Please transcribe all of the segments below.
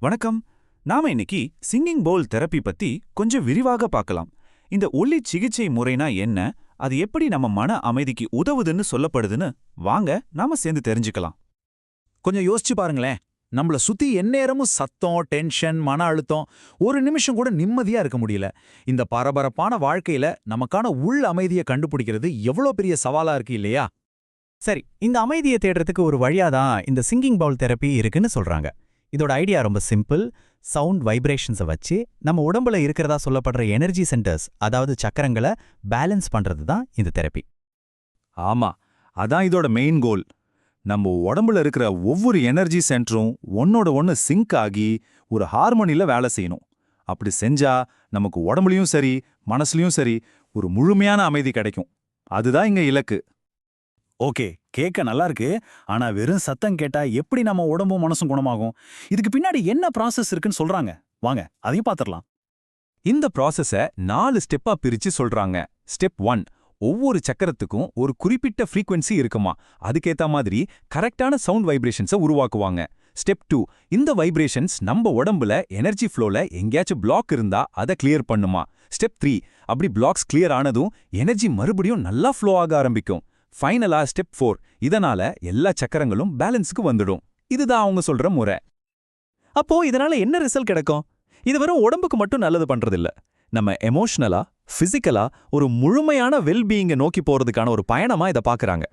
வணக்கம். நாம இன்னைக்கு சிங்கிங் பவுல் தெரப்பி பத்தி கொஞ்சம் விரிவாக பார்க்கலாம். இந்த ஒலி சிகிச்சை முறைனா என்ன, அது எப்படி நம்ம மன அமைதிக்கு உதவுதுன்னு சொல்லப்படுதுன்னு வாங்க நாம சேர்ந்து தெரிஞ்சுக்கலாம். கொஞ்சம் யோசிச்சு பாருங்களேன். நம்மள சுத்தி எந்நேரமும் சத்தம், டென்ஷன், மன அழுத்தம், ஒரு நிமிஷம் கூட நிம்மதியா இருக்க முடியல. இந்த பரபரப்பான வாழ்க்கையில நமக்கான உள் அமைதியை கண்டுபிடிக்கிறது எவ்வளோ பெரிய சவாலா இருக்கு இல்லையா? சரி, இந்த அமைதியை தேடுறதுக்கு ஒரு வழியாதான் இந்த சிங்கிங் பவுல் தெரப்பி இருக்குன்னு சொல்றாங்க. இதோட ஐடியா ரொம்ப சிம்பிள். சவுண்ட் வைப்ரேஷன்ஸை வச்சு நம்ம உடம்புல இருக்கிறதா சொல்லப்படுற எனர்ஜி சென்டர்ஸ், அதாவது சக்கரங்களை பேலன்ஸ் பண்றது தான் இந்த தெரப்பி. ஆமா, அதான் இதோட மெயின் கோல். நம்ம உடம்புல இருக்கிற ஒவ்வொரு எனர்ஜி சென்டரும் ஒன்னோட ஒன்னு சிங்க் ஆகி ஒரு ஹார்மோனில வேலை செய்யணும். அப்படி செஞ்சா நமக்கு உடம்புலயும் சரி மனசுலயும் சரி ஒரு முழுமையான அமைதி கிடைக்கும். அதுதான் இங்க இலக்கு. ஓகே, கேட்க நல்லா இருக்கு. ஆனா வெறும் சத்தம் கேட்டா எப்படி நம்ம உடம்பும் மனசும் குணமாகும்? இதுக்கு பின்னாடி என்ன ப்ராசஸ் இருக்குன்னு சொல்றாங்க. வாங்க அதையும் பாத்திரலாம். இந்த ப்ராசஸ 4 ஸ்டெப்பா பிரிச்சு சொல்றாங்க. ஸ்டெப் 1, ஒவ்வொரு சக்கரத்துக்கும் ஒரு குறிப்பிட்ட ஃப்ரீக்வன்சி இருக்குமா, அதுக்கேத்த மாதிரி கரெக்டான சவுண்ட் வைப்ரேஷன்ஸை உருவாக்குவாங்க. ஸ்டெப் 2, இந்த வைப்ரேஷன்ஸ் நம்ம உடம்புல எனர்ஜி ஃப்ளோல எங்கேயாச்சும் பிளாக் இருந்தா அதை கிளியர் பண்ணுமா. ஸ்டெப் 3, அப்படி பிளாக்ஸ் கிளியர் ஆனதும் எனர்ஜி மறுபடியும் நல்லா ஃப்ளோ ஆக ஆரம்பிக்கும். ஃபைனலா ஸ்டெப் 4, இதனால எல்லா சக்கரங்களும் பேலன்ஸுக்கு வந்துடும். இதுதான் அவங்க சொல்ற முறை. அப்போ இதனால என்ன ரிசல்ட் கிடைக்கும்? இது வெறும் உடம்புக்கு மட்டும் நல்லது பண்றதில்ல, நம்ம எமோஷனலா, பிசிக்கலா ஒரு முழுமையான வெல்பீயிங்கை நோக்கி போறதுக்கான ஒரு பயணமா இதை பாக்குறாங்க.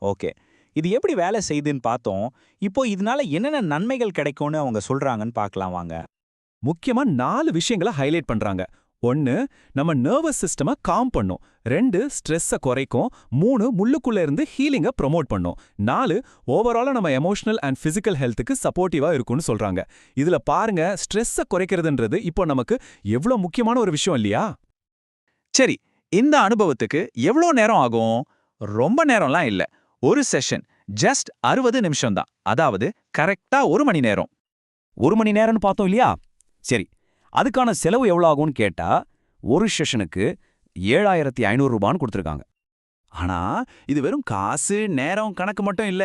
ஓகே, இது எப்படி வேலை செய்யுதுன்னு பார்த்தோம். இப்போ இதனால என்னென்ன நன்மைகள் கிடைக்கும்னு அவங்க சொல்றாங்கன்னு பார்க்கலாம் வாங்க. முக்கியமா 4 விஷயங்களை ஹைலைட் பண்றாங்க. 1, நம்ம நர்வஸ் சிஸ்டமை காம் பண்ணும். 2, ஸ்ட்ரெஸ்ஸை குறைக்கும். 3, முள்ளுக்குள்ள இருந்து ஹீலிங்கை ப்ரொமோட் பண்ணும். 4, ஓவராலா நம்ம எமோஷனல் அண்ட் பிசிக்கல் ஹெல்த்துக்கு சப்போர்ட்டிவா இருக்கும்னு சொல்றாங்க. இதுல பாருங்க, ஸ்ட்ரெஸ்ஸை குறைக்கிறதுன்றது இப்போ நமக்கு எவ்வளவு முக்கியமான ஒரு விஷயம் இல்லையா? சரி, இந்த அனுபவத்துக்கு எவ்வளோ நேரம் ஆகும்? ரொம்ப நேரம்லாம் இல்ல. ஒரு செஷன் ஜஸ்ட் 60 நிமிஷம் தான். அதாவது கரெக்டா 1 மணி நேரம். 1 மணி நேரம்னு பார்த்தோம் இல்லையா? சரி, அதுக்கான செலவு எவ்வளோ ஆகும்னு கேட்டா ஒரு செஷனுக்கு 7500 ரூபான்னு கொடுத்துருக்காங்க. ஆனா இது வெறும் காசு நேரம் கணக்கு மட்டும் இல்ல.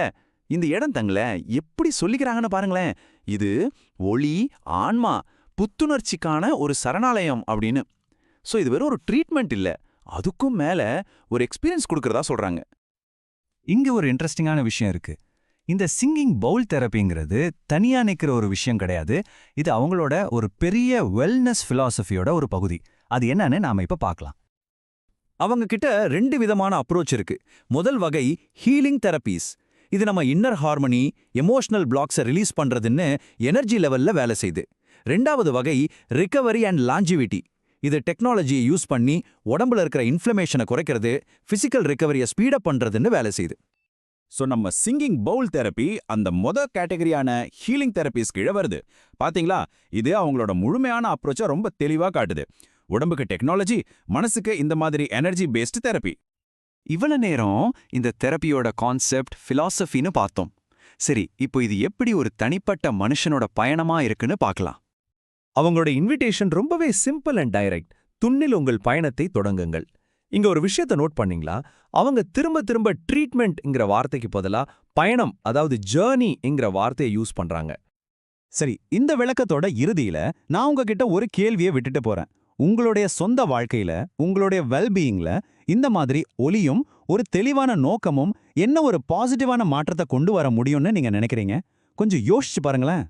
இந்த இடம் தங்கள எப்படி சொல்லிக்கிறாங்கன்னு பாருங்களேன். இது ஒளி, ஆன்மா, புத்துணர்ச்சிக்கான ஒரு சரணாலயம் அப்படின்னு. சோ இது வெறும் ஒரு ட்ரீட்மெண்ட் இல்ல, அதுக்கும் மேல ஒரு எக்ஸ்பீரியன்ஸ் கொடுக்கறதா சொல்றாங்க. இங்க ஒரு இன்ட்ரெஸ்டிங்கான விஷயம் இருக்கு. இந்த சிங்கிங் பவுல் தெரப்பிங்கிறது தனியா நிக்கிற ஒரு விஷயம் கிடையாது. இது அவங்களோட ஒரு பெரிய வெல்னஸ் பிலாசபியோட ஒரு பகுதி. அது என்னன்னு நாம இப்ப பார்க்கலாம். அவங்க கிட்ட 2 விதமான அப்ரோச் இருக்கு. முதல் வகை ஹீலிங் தெரப்பீஸ். இது நம்ம இன்னர் ஹார்மனி, எமோஷனல் பிளாக்ஸை ரிலீஸ் பண்றதுன்னு எனர்ஜி லெவல்ல வேலை செய்யுது. 2வது வகை ரிகவரி அண்ட் லாஞ்சிவிட்டி. இது டெக்னாலஜியை யூஸ் பண்ணி உடம்புல இருக்கிற இன்ஃப்ளமேஷனை குறைக்கிறது, பிசிக்கல் ரிகவரியை ஸ்பீடப் பண்றதுன்னு வேலை செய்யுது. சோ நம்ம சிங்கிங் பவுல் தெரப்பி அந்த கேட்டகரியான ஹீலிங் தெரப்பிஸ் கீழ வருது. பாத்தீங்களா, இது அவங்களோட முழுமையான அப்ரோச்சை ரொம்ப தெளிவா காட்டுது. உடம்புக்கு டெக்னாலஜி, மனசுக்கு இந்த மாதிரி எனர்ஜி பேஸ்டு தெரப்பி. இவ்வளவு நேரம் இந்த தெரப்பியோட கான்செப்ட், பிலாசபின்னு பார்த்தோம். சரி, இப்போ இது எப்படி ஒரு தனிப்பட்ட மனுஷனோட பயணமா இருக்குன்னு பார்க்கலாம். அவங்களோட இன்விடேஷன் ரொம்பவே சிம்பிள் அண்ட் டைரக்ட். துண்ணில் உங்கள் பயணத்தை தொடங்குங்கள். இங்க ஒரு விஷயத்தை நோட் பண்ணீங்களா? அவங்க திரும்ப திரும்ப ட்ரீட்மெண்ட்ங்கிற வார்த்தைக்கு பதிலா பயணம், அதாவது ஜேர்னிங்கிற வார்த்தையை யூஸ் பண்றாங்க. சரி, இந்த விளக்கத்தோட இறுதியில நான் உங்ககிட்ட ஒரு கேள்வியை விட்டுட்டு போறேன். உங்களுடைய சொந்த வாழ்க்கையில, உங்களுடைய வெல்பீயிங்ல இந்த மாதிரி ஒலியும் ஒரு தெளிவான நோக்கமும் என்ன ஒரு பாசிட்டிவான மாற்றத்தை கொண்டு வர முடியும்னு நீங்க நினைக்கிறீங்க? கொஞ்சம் யோசிச்சு பாருங்களேன்.